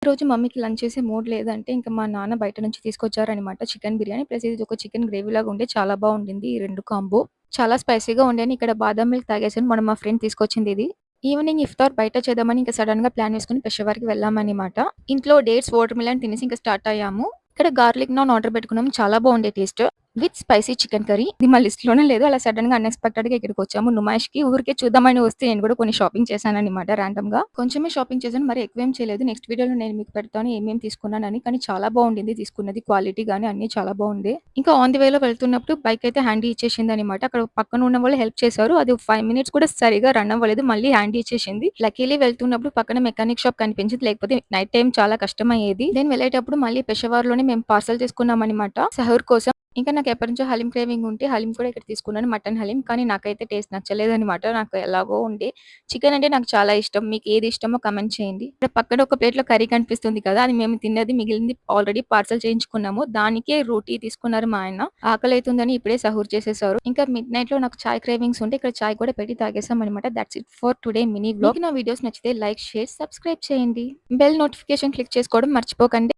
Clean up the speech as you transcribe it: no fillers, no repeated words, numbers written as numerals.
ఈరోజు మమ్మీకి లంచ్ చేసే మూడ్ లేదంటే, ఇంక మా నాన్న బయట నుంచి తీసుకొచ్చారనమాట చికెన్ బిర్యానీ. ప్లస్ ఇది ఒక చికెన్ గ్రేవీలాగా ఉండే చాలా బావుండింది ఈ 2 కాంబో. చాలా స్పైసీగా ఉండేని ఇక్కడ బాదాం మిల్క్ తాగేసాను. మొన్న మా ఫ్రెండ్ తీసుకొచ్చిందిది. ఈవినింగ్ ఇఫ్తార్ బయట చేద్దామని ఇంక సడెన్‌గా ప్లాన్ వేసుకొని పెషావర్‌కి వెళ్ళామనమాట. ఇంట్లో డేట్స్, వాటర్ మిలన్ తినేసి ఇంక స్టార్ట్ అయ్యాము. ఇక్కడ గార్లిక్ నాన్ ఆర్డర్ పెట్టుకున్నాము. చాలా బావుండే taste. With spicy chicken curry. ఇది మా లిస్ట్‌లోనే లేదు. అలా సడెన్‌గా అన్‌ఎక్స్‌పెక్టెడ్‌గా ఇక్కడికొచ్చాము. నుమాయిష్‌కి ఊరికే చూద్దామని వస్తే నేను కూడా కొన్ని షాపింగ్ చేశాననమాట ర్యాండమ్‌గా. కొంచెమే షాపింగ్ చేశాను. మరి ఎక్కువేం చేయలేదు. నెక్స్ట్ వీడియోలో నేను మీకు పెడతాను ఏమేమి తీసుకున్నానని. కానీ చాలా బావుండింది తీసుకున్నది. క్వాలిటీ గాని అన్నీ చాలా బావుంది. ఇంకా ఆన్ ది వేలో వెళ్తున్నప్పుడు బైక్ అయితే హ్యాండీ ఇచ్చేసిందనమాట. అక్కడ పక్కన ఉన్న వాళ్ళు హెల్ప్ చేశారు. అది 5 మినిట్స్ కూడా సరిగ్గా రన్ అవ్వలేదు. మళ్ళీ హ్యాండీ ఇచ్చేసింది. లక్కీలీ వెళ్తున్నప్పుడు పక్కన మెకానిక్ షాప్ కనిపించింది. లేకపోతే నైట్ టైమ్ చాలా కష్టమయ్యేది. దెన్ వెళ్ళేటప్పుడు మళ్ళీ పెషావర్‌లోనే మేము పార్సెల్ తీసుకున్నామనమాట సహూర్ కోసం. ఇంకా నాకు ఎప్పటినుంచో హలీం క్రేవింగ్ ఉంటే హలీం కూడా ఇక్కడ తీసుకున్నాను. మటన్ హలీం. కానీ నాకైతే టేస్ట్ నచ్చలేదనమాట. నాకు ఎలాగో ఉండే. చికెన్ అంటే నాకు చాలా ఇష్టం. మీకు ఏది ఇష్టమో కామెంట్ చేయండి. ఇక్కడ పక్కన ఒక ప్లేట్‌లో కర్రీ కనిపిస్తుంది కదా! అది మేము తిన్నది మిగిలింది ఆల్రెడీ పార్సెల్ చేయించుకున్నాము. దానికే రోటీ తీసుకున్నారు మా ఆయన. ఆకలైతుందని ఇప్పుడే సహూర్ చేసేసారు. ఇంకా మిడ్‌నైట్‌లో నాకు చాయ్ క్రేవింగ్స్ ఉంటే ఇక్కడ చాయ్ కూడా పెట్టి తాగేసామనమాట. That's it for today mini vlog. మీకు నా వీడియోస్ నచ్చితే లైక్, షేర్, సబ్స్క్రైబ్ చేయండి. బెల్ నోటిఫికేషన్ క్లిక్ చేసుకోవడం మర్చిపోకండి.